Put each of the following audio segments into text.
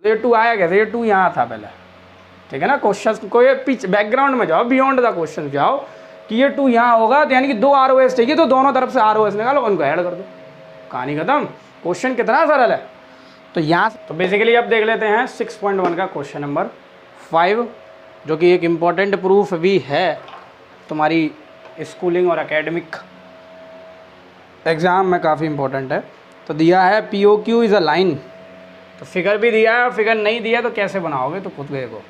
ये 2 आया कैसे, ये 2 यहाँ था पहले, ठीक है ना। क्वेश्चन को ये पीछे बैकग्राउंड में जाओ, बियॉन्ड द क्वेश्चन जाओ कि ये 2 यहाँ होगा, तो यानी कि 2 ROS चाहिए, तो दोनों तरफ से ROS निकालो, उनको ऐड कर दो, कहानी खत्म। क्वेश्चन कितना सरल है। तो यहाँ तो बेसिकली अब देख लेते हैं 6.1 का क्वेश्चन नंबर 5, जो कि एक इम्पॉर्टेंट प्रूफ भी है तुम्हारी स्कूलिंग और एकेडमिक एग्ज़ाम में, काफ़ी इंपॉर्टेंट है। तो दिया है POQ इज़ अ लाइन, तो फिगर भी दिया है, फिगर नहीं दिया तो कैसे बनाओगे, तो खुद देखो।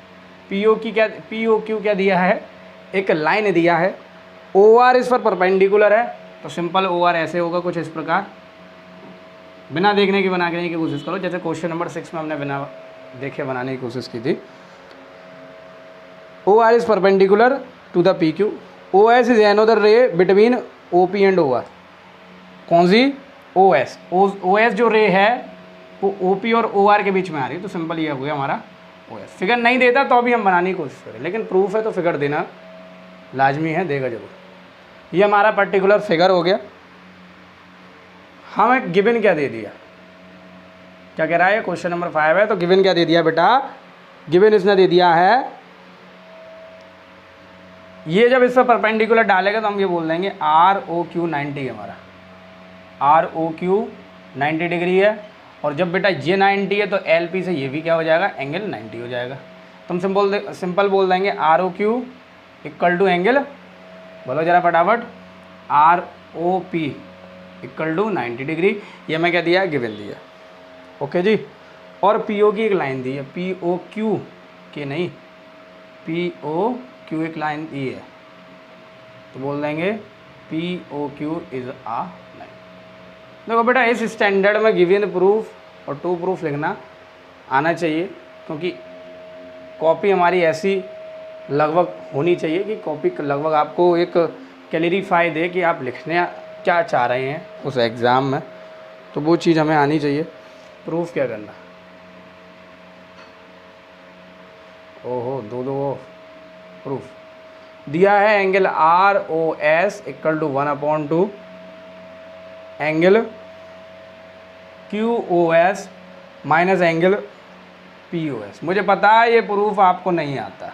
POQ क्या दिया है, एक लाइन दिया है, OR इस पर परपेंडिकुलर है, तो सिंपल OR ऐसे होगा कुछ इस प्रकार, बिना देखने की बनाने की कोशिश करो, जैसे क्वेश्चन नंबर 6 में हमने बिना देखे बनाने की कोशिश की थी। OR is perpendicular to the PQ, OS is another ray between OP and OR। कौन सी, OS जो रे है वो OP और OR के बीच में आ रही है, तो सिंपल ये हो गया हमारा OS। फिगर नहीं देता तो अभी हम बनाने की कोशिश करें, लेकिन प्रूफ है तो फिगर देना लाजमी है, देगा जरूर। ये हमारा पर्टिकुलर फिगर हो गया। हमें गिवन क्या दे दिया, क्या कह रहा है, क्वेश्चन नंबर 5 है, तो गिवन क्या दे दिया बेटा, गिवन इसने दे दिया है, ये जब इस पर परपेंडिकुलर डालेगा तो हम ये बोल देंगे ROQ 90 है हमारा, ROQ 90 डिग्री है। और जब बेटा ये 90 है तो LP से ये भी क्या हो जाएगा, एंगल 90 हो जाएगा। तो हम सिंपल बोल देंगे ROQ इक्वल टू एंगल, बोलो जरा फटाफट, ROP इक्वल टू 90 डिग्री। ये मैं क्या दिया, गिवन दिया, ओके जी। और PO की एक लाइन दी है, POQ की नहीं, POQ एक लाइन दी है, तो बोल देंगे POQ इज आ लाइन। देखो बेटा इस स्टैंडर्ड में गिवन प्रूफ और टू प्रूफ लिखना आना चाहिए, क्योंकि कॉपी हमारी ऐसी लगभग होनी चाहिए कि कॉपी लगभग आपको एक क्लैरिफाई दे कि आप लिखने क्या चाह रहे हैं उस एग्ज़ाम में, तो वो चीज़ हमें आनी चाहिए। प्रूफ क्या करना, ओहो दो प्रूफ दिया है, angle ROS equal to 1/2 angle QOS minus angle POS। मुझे पता है ये प्रूफ आपको नहीं आता,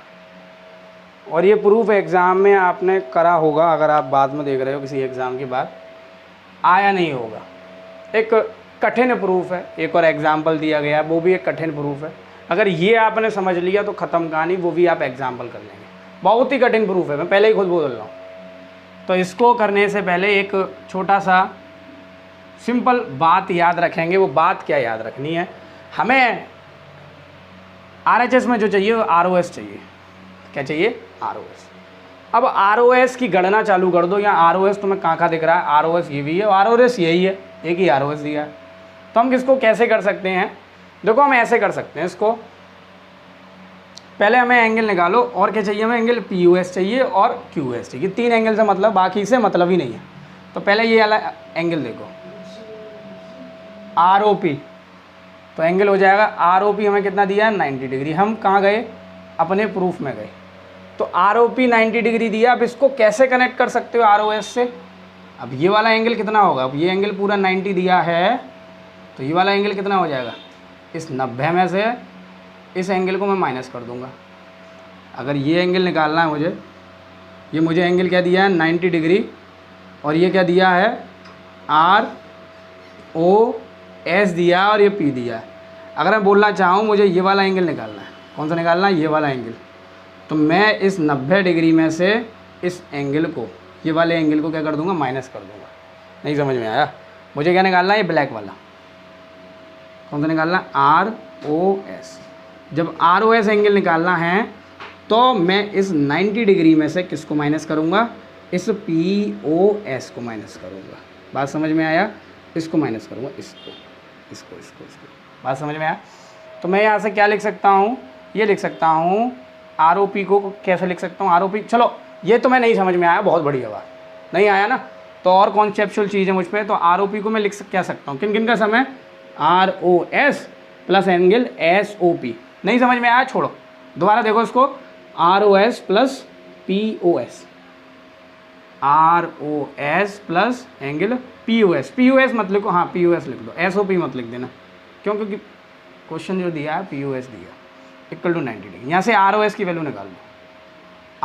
और ये प्रूफ एग्ज़ाम में आपने करा होगा, अगर आप बाद में देख रहे हो किसी एग्ज़ाम के बाद, आया नहीं होगा। एक कठिन प्रूफ है, एक और एग्जाम्पल दिया गया, वो भी एक कठिन प्रूफ है। अगर ये आपने समझ लिया तो ख़त्म कहानी, वो भी आप एग्जाम्पल कर लेंगे। बहुत ही कठिन प्रूफ है, मैं पहले ही खुद बोल रहा हूँ। तो इसको करने से पहले एक छोटा सा सिंपल बात याद रखेंगे। वो बात क्या याद रखनी है, हमें RHS में जो चाहिए वो ROS चाहिए। क्या चाहिए, ROS। अब ROS की गणना चालू कर दो, या ROS तुम्हें कहाँ दिख रहा है, ROS ये भी है और ROS यही है, एक ही ROS दिया है। तो हम किसको कैसे कर सकते हैं, देखो हम ऐसे कर सकते हैं इसको, पहले हमें एंगल निकालो, और क्या चाहिए हमें, एंगल POS चाहिए और QS चाहिए, 3 एंगल से मतलब, बाकी से मतलब ही नहीं है। तो पहले ये वाला एंगल देखो ROP, तो एंगल हो जाएगा ROP हमें कितना दिया है, 90 डिग्री। हम कहाँ गए, अपने प्रूफ में गए, तो ROP 90 डिग्री दिया। अब इसको कैसे कनेक्ट कर सकते हो ROS से, अब ये वाला एंगल कितना होगा, अब ये एंगल पूरा 90 दिया है, तो ये वाला एंगल कितना हो जाएगा, इस 90 में से इस एंगल को मैं माइनस कर दूंगा। अगर ये एंगल निकालना है मुझे, ये मुझे एंगल क्या दिया है, 90 डिग्री, और ये क्या दिया है, ROS दिया और ये P दिया है। अगर मैं बोलना चाहूँ मुझे ये वाला एंगल निकालना है, कौन सा निकालना है, ये वाला एंगल, तो मैं इस 90 डिग्री में से इस एंगल को, ये वाले एंगल को क्या कर दूंगा, माइनस कर दूंगा। नहीं समझ में आया, मुझे क्या निकालना है, ये ब्लैक वाला, कौन सा निकालना है, ROS। जब ROS एंगल निकालना है तो मैं इस 90 डिग्री में से किसको माइनस करूँगा, इस POS को माइनस करूँगा। बात समझ में आया, इसको माइनस करूँगा, इसको। बात समझ में आया। तो मैं यहाँ से क्या लिख सकता हूँ, ये लिख सकता हूँ ROP को कैसे लिख सकता हूँ, ROP, चलो ये तो मैं नहीं समझ में आया, बहुत बढ़िया बात, नहीं आया ना, तो और कॉन्सेप्चुअल चीज़ है मुझ पर। तो ROP को मैं लिख क्या सकता हूँ, किन का सम है, ROS प्लस एंगल SOP। नहीं समझ में आया, छोड़ो, दोबारा देखो इसको, ROS plus POS, ROS plus angle POS मत लिखो, हाँ POS लिख दो, SOP मत लिख देना, क्यों, क्योंकि क्वेश्चन जो दिया है POS दिया इक्वल टू 90 डिग्री। यहाँ से ROS की वैल्यू निकाल लो।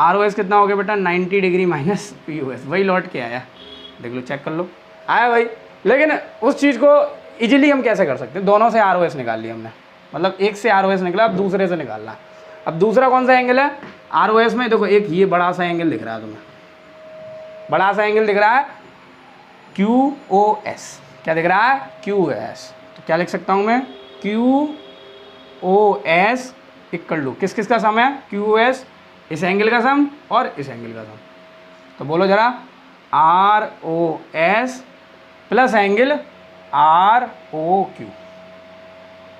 ROS कितना हो गया बेटा 90 डिग्री माइनस POS, वही लौट के आया, देख लो चेक कर लो आया भाई। लेकिन उस चीज़ को इजीली हम कैसे कर सकते हैं, दोनों से ROS निकाल लिया हमने, मतलब एक से ROS निकला, अब दूसरे से निकालना है। अब दूसरा कौन सा एंगल है ROS में, देखो एक ये बड़ा सा एंगल दिख रहा है तुम्हें, बड़ा सा एंगल दिख रहा है QOS, क्या दिख रहा है QOS। तो क्या लिख सकता हूँ मैं QOS इक्वल टू किस किस का सम है QOS, इस एंगल का सम और इस एंगल का सम। तो बोलो जरा ROS प्लस एंगल ROQ,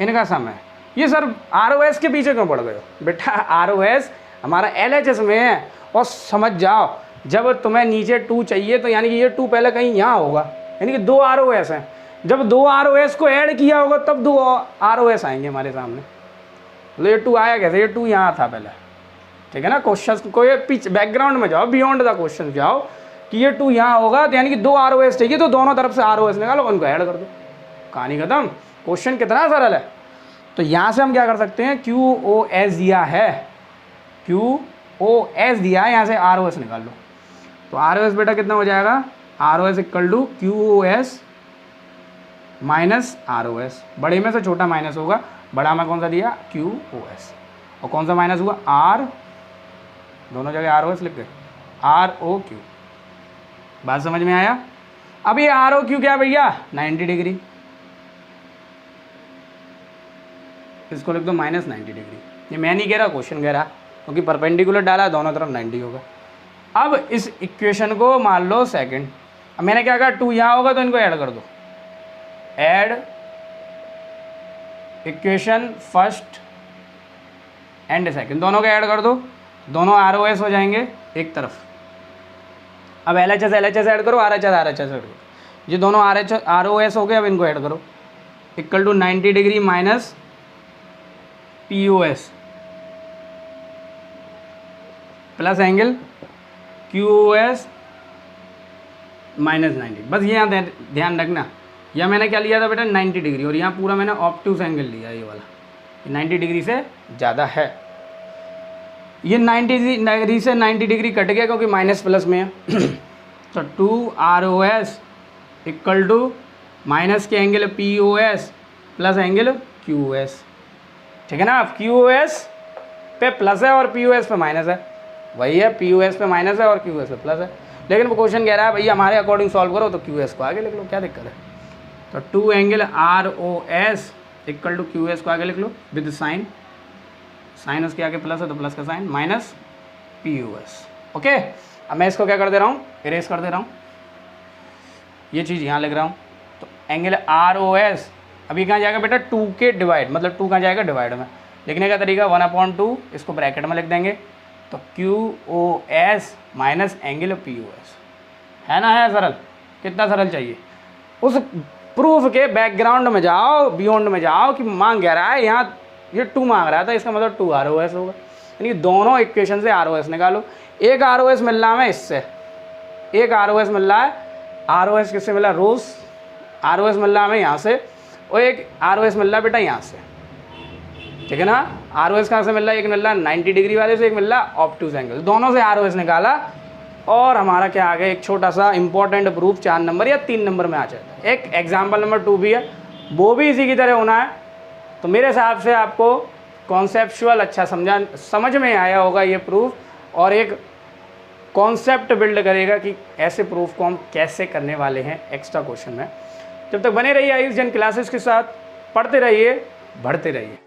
इनका सम है। ये सर ROS के पीछे क्यों पड़ गए हो बेटा, ROS हमारा LHS में है। और समझ जाओ जब तुम्हें नीचे 2 चाहिए तो यानी कि ये 2 पहले कहीं यहाँ होगा, यानी कि 2 ROS हैं। जब 2 ROS को ऐड किया होगा तब 2 ROS आएंगे हमारे सामने। मतलब ये 2 आया कैसे, ये 2 यहाँ था पहले, ठीक है ना। क्वेश्चन को ये पीछे बैकग्राउंड में जाओ, बियॉन्ड द क्वेश्चन जाओ कि ये 2 यहाँ होगा, तो यानी कि 2 ROS चाहिए, तो दोनों तरफ से ROS निकालो, उनको ऐड कर दो, कहानी खत्म। क्वेश्चन कितना सरल है। तो यहाँ से हम क्या कर सकते हैं, QOS दिया है, QOS दिया है, यहाँ से ROS निकाल लो। तो ROS बेटा कितना हो जाएगा, ROS equal to QOS minus ROS, बड़े में से छोटा माइनस होगा, बड़ा में कौन सा दिया QOS, और कौन सा माइनस हुआ R, दोनों जगह ROS लिख गए, ROQ। बात समझ में आया। अब ये ROQ क्या भैया 90 डिग्री, इसको लिख दो माइनस 90 डिग्री। ये मैं नहीं कह रहा, क्वेश्चन कह रहा, क्योंकि परपेंडिकुलर डाला, दोनों तरफ 90 होगा। अब इस इक्वेशन को मान लो सेकंड, अब मैंने क्या कहा 2 यहाँ होगा तो इनको ऐड कर दो, add equation first and second, दोनों को ऐड कर दो, दोनों ROS हो जाएंगे एक तरफ। अब LHS ऐड करो, RHS ऐड करो, ये दोनों ROS हो गए, अब इनको ऐड करो, equal to 90 degree minus POS plus angle QOS minus 90। बस ये यहाँ ध्यान रखना, यह मैंने क्या लिया था बेटा 90 डिग्री, और यहाँ पूरा मैंने ऑब्टूस एंगल लिया, ये वाला 90 डिग्री से ज़्यादा है। ये 90 डिग्री से 90 डिग्री कट गया क्योंकि माइनस प्लस में है। तो 2 ROS इक्वल टू माइनस के angle POS plus angle QOS, ठीक है ना। अब QOS पे प्लस है और POS पे माइनस है, वही है, POS पे माइनस है और QOS पे प्लस है। लेकिन वो क्वेश्चन कह रहा है भैया हमारे अकॉर्डिंग सॉल्व करो, तो QS को आगे लिख लो, क्या दिक्कत है। तो 2 angle ROS equal to QS को आगे लिख लो विद साइन, साइन उसके आगे प्लस है तो प्लस का साइन, माइनस POS। ओके, अब मैं इसको क्या कर दे रहा हूँ, इरेज कर दे रहा हूँ, ये चीज़ यहाँ लिख रहा हूँ। तो एंगल ROS अभी कहाँ जाएगा बेटा 2 के डिवाइड, मतलब 2 कहाँ जाएगा डिवाइड में। लिखने का तरीका 1/2, इसको ब्रैकेट में लिख देंगे, तो QOS माइनस एंगल POS, है ना, है सरल, कितना सरल चाहिए। उस प्रूफ के बैकग्राउंड में जाओ, बियॉन्ड में जाओ कि मांग कह रहा है यहाँ ये 2 मांग रहा था, इसका मतलब 2 ROS होगा, यानी कि दोनों इक्वेशन से ROS निकालो। एक ROS मिल रहा है इससे, एक ROS मिल रहा है, ROS किससे मिला रोज, ROS मिल रहा है हमें यहाँ से, और एक ROS मिल रहा है बेटा यहाँ से, ठीक है ना। ROS कहाँ से मिल रहा है, एक मिल रहा है 90 डिग्री वाले से, एक मिल रहा है ऑब्टूस एंगल, दोनों से ROS निकाला, और हमारा क्या आ गया एक छोटा सा इंपॉर्टेंट प्रूफ 4 नंबर या 3 नंबर में आ जाता है। एक एग्जाम्पल नंबर 2 भी है, वो भी इसी की तरह होना है। तो मेरे हिसाब से आपको कॉन्सेप्चुअल अच्छा समझ में आया होगा ये प्रूफ, और एक कॉन्सेप्ट बिल्ड करेगा कि ऐसे प्रूफ को हम कैसे करने वाले हैं एक्स्ट्रा क्वेश्चन में। जब तक बने रहिए आयुष जैन क्लासेस के साथ, पढ़ते रहिए, बढ़ते रहिए।